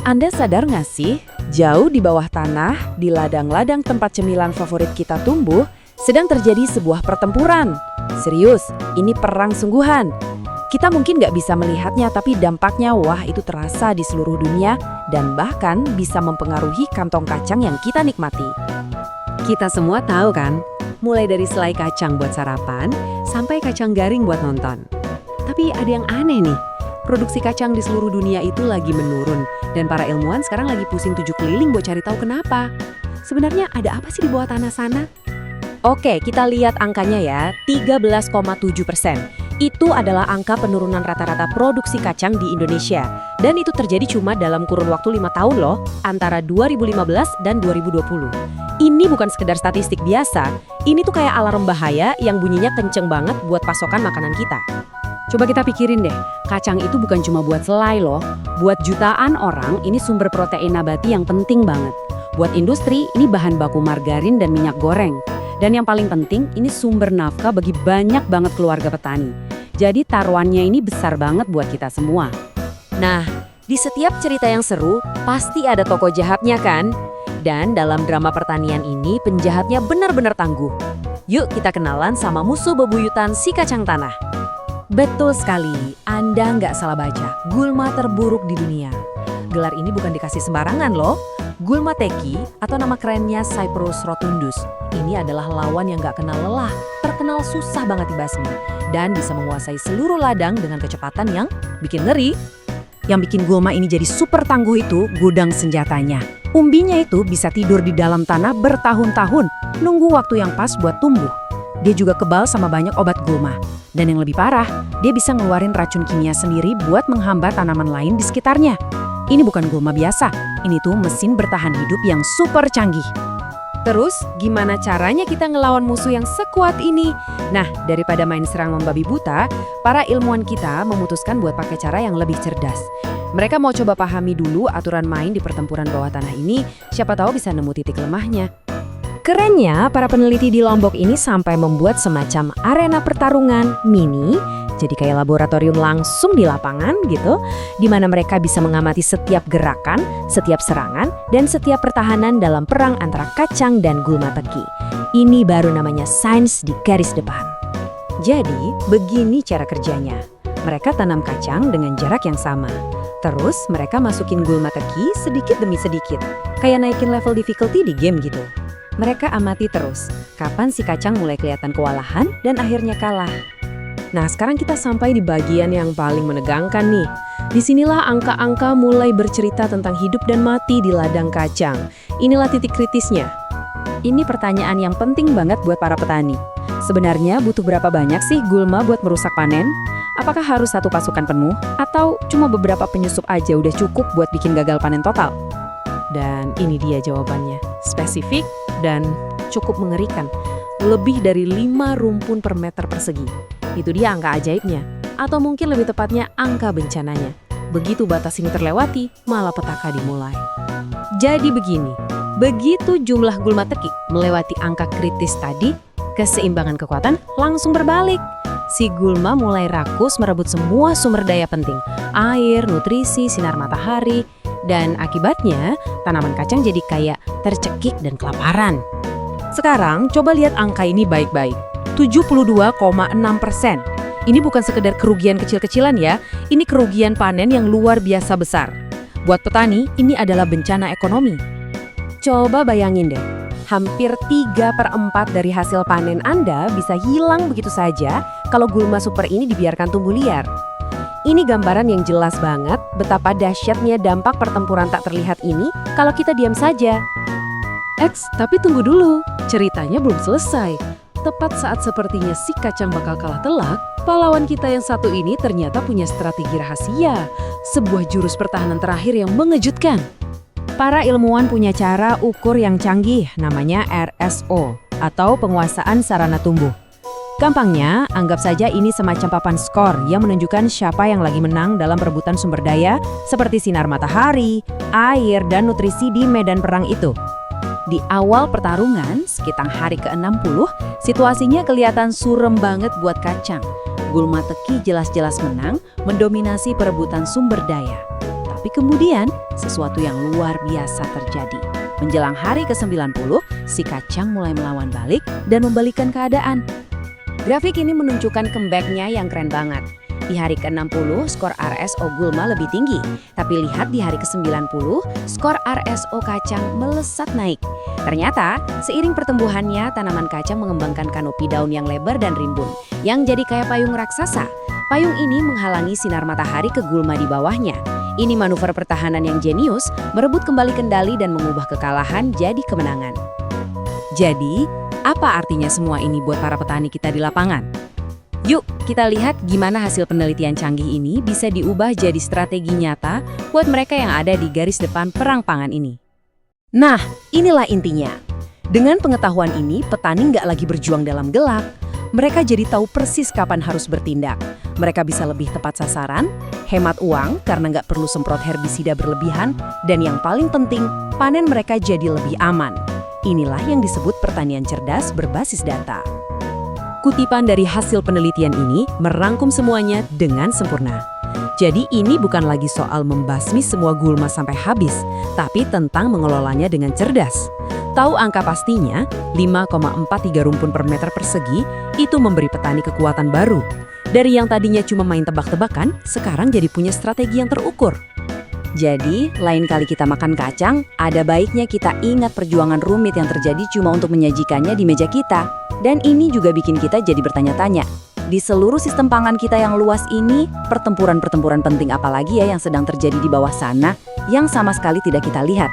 Anda sadar nggak sih, jauh di bawah tanah, di ladang-ladang tempat cemilan favorit kita tumbuh, sedang terjadi sebuah pertempuran. Serius, ini perang sungguhan. Kita mungkin nggak bisa melihatnya, tapi dampaknya wah itu terasa di seluruh dunia dan bahkan bisa mempengaruhi kantong kacang yang kita nikmati. Kita semua tahu kan, mulai dari selai kacang buat sarapan sampai kacang garing buat nonton. Tapi ada yang aneh nih, produksi kacang di seluruh dunia itu lagi menurun dan para ilmuwan sekarang lagi pusing tujuh keliling buat cari tahu kenapa. Sebenarnya ada apa sih di bawah tanah sana? Oke, kita lihat angkanya ya, 13,7%. Itu adalah angka penurunan rata-rata produksi kacang di Indonesia. Dan itu terjadi cuma dalam kurun waktu 5 tahun loh, antara 2015 dan 2020. Ini bukan sekedar statistik biasa, ini tuh kayak alarm bahaya yang bunyinya kenceng banget buat pasokan makanan kita. Coba kita pikirin deh, kacang itu bukan cuma buat selai loh. Buat jutaan orang, ini sumber protein nabati yang penting banget. Buat industri, ini bahan baku margarin dan minyak goreng. Dan yang paling penting, ini sumber nafkah bagi banyak banget keluarga petani. Jadi taruhannya ini besar banget buat kita semua. Nah, di setiap cerita yang seru, pasti ada tokoh jahatnya kan? Dan dalam drama pertanian ini, penjahatnya benar-benar tangguh. Yuk kita kenalan sama musuh bebuyutan si kacang tanah. Betul sekali, Anda nggak salah baca. Gulma terburuk di dunia. Gelar ini bukan dikasih sembarangan loh. Gulma teki atau nama kerennya Cyperus rotundus. Ini adalah lawan yang nggak kenal lelah, terkenal susah banget dibasmi, dan bisa menguasai seluruh ladang dengan kecepatan yang bikin ngeri. Yang bikin gulma ini jadi super tangguh itu gudang senjatanya. Umbinya itu bisa tidur di dalam tanah bertahun-tahun, nunggu waktu yang pas buat tumbuh. Dia juga kebal sama banyak obat gulma. Dan yang lebih parah, dia bisa ngeluarin racun kimia sendiri buat menghambat tanaman lain di sekitarnya. Ini bukan gulma biasa, ini tuh mesin bertahan hidup yang super canggih. Terus, gimana caranya kita ngelawan musuh yang sekuat ini? Nah, daripada main serang membabi buta, para ilmuwan kita memutuskan buat pakai cara yang lebih cerdas. Mereka mau coba pahami dulu aturan main di pertempuran bawah tanah ini, siapa tahu bisa nemu titik lemahnya. Kerennya, para peneliti di Lombok ini sampai membuat semacam arena pertarungan mini, jadi kayak laboratorium langsung di lapangan gitu, di mana mereka bisa mengamati setiap gerakan, setiap serangan, dan setiap pertahanan dalam perang antara kacang dan gulma teki. Ini baru namanya sains di garis depan. Jadi, begini cara kerjanya. Mereka tanam kacang dengan jarak yang sama. Terus, mereka masukin gulma teki sedikit demi sedikit, kayak naikin level difficulty di game gitu. Mereka amati terus, kapan si kacang mulai kelihatan kewalahan dan akhirnya kalah. Nah, sekarang kita sampai di bagian yang paling menegangkan nih. Disinilah angka-angka mulai bercerita tentang hidup dan mati di ladang kacang. Inilah titik kritisnya. Ini pertanyaan yang penting banget buat para petani. Sebenarnya butuh berapa banyak sih gulma buat merusak panen? Apakah harus satu pasukan penuh? Atau cuma beberapa penyusup aja udah cukup buat bikin gagal panen total? Dan ini dia jawabannya. Spesifik dan cukup mengerikan. Lebih dari 5 rumpun per meter persegi. Itu dia angka ajaibnya. Atau mungkin lebih tepatnya angka bencananya. Begitu batas ini terlewati, malah petaka dimulai. Jadi begini, begitu jumlah gulma teki melewati angka kritis tadi, keseimbangan kekuatan langsung berbalik. Si gulma mulai rakus merebut semua sumber daya penting. Air, nutrisi, sinar matahari. Dan akibatnya, tanaman kacang jadi kayak tercekik dan kelaparan. Sekarang, coba lihat angka ini baik-baik. 72,6%. Ini bukan sekedar kerugian kecil-kecilan ya, ini kerugian panen yang luar biasa besar. Buat petani, ini adalah bencana ekonomi. Coba bayangin deh, hampir 3/4 dari hasil panen Anda bisa hilang begitu saja kalau gulma super ini dibiarkan tumbuh liar. Ini gambaran yang jelas banget betapa dahsyatnya dampak pertempuran tak terlihat ini kalau kita diam saja. Tapi tunggu dulu, ceritanya belum selesai. Tepat saat sepertinya si kacang bakal kalah telak, pahlawan kita yang satu ini ternyata punya strategi rahasia, sebuah jurus pertahanan terakhir yang mengejutkan. Para ilmuwan punya cara ukur yang canggih, namanya RSO, atau penguasaan sarana tumbuh. Gampangnya, anggap saja ini semacam papan skor yang menunjukkan siapa yang lagi menang dalam perebutan sumber daya seperti sinar matahari, air, dan nutrisi di medan perang itu. Di awal pertarungan, sekitar hari ke-60, situasinya kelihatan surem banget buat kacang. Gulma teki jelas-jelas menang, mendominasi perebutan sumber daya. Tapi Tapi kemudian, sesuatu yang luar biasa terjadi. Menjelang hari ke-90, si kacang mulai melawan balik dan membalikkan keadaan. Grafik ini menunjukkan comeback-nya yang keren banget. Di hari ke-60, skor RSO gulma lebih tinggi. Tapi lihat di hari ke-90, skor RSO kacang melesat naik. Ternyata, seiring pertumbuhannya, tanaman kacang mengembangkan kanopi daun yang lebar dan rimbun, yang jadi kayak payung raksasa. Payung ini menghalangi sinar matahari ke gulma di bawahnya. Ini manuver pertahanan yang jenius, merebut kembali kendali dan mengubah kekalahan jadi kemenangan. Jadi, apa artinya semua ini buat para petani kita di lapangan? Yuk, kita lihat gimana hasil penelitian canggih ini bisa diubah jadi strategi nyata buat mereka yang ada di garis depan perang pangan ini. Nah, inilah intinya. Dengan pengetahuan ini, petani nggak lagi berjuang dalam gelap. Mereka jadi tahu persis kapan harus bertindak. Mereka bisa lebih tepat sasaran, hemat uang karena nggak perlu semprot herbisida berlebihan, dan yang paling penting, panen mereka jadi lebih aman. Inilah yang disebut pertanian cerdas berbasis data. Kutipan dari hasil penelitian ini merangkum semuanya dengan sempurna. Jadi ini bukan lagi soal membasmi semua gulma sampai habis, tapi tentang mengelolanya dengan cerdas. Tahu angka pastinya, 5,43 rumpun per meter persegi, itu memberi petani kekuatan baru. Dari yang tadinya cuma main tebak-tebakan, sekarang jadi punya strategi yang terukur. Jadi, lain kali kita makan kacang, ada baiknya kita ingat perjuangan rumit yang terjadi cuma untuk menyajikannya di meja kita. Dan ini juga bikin kita jadi bertanya-tanya. Di seluruh sistem pangan kita yang luas ini, pertempuran-pertempuran penting apa lagi ya yang sedang terjadi di bawah sana, yang sama sekali tidak kita lihat.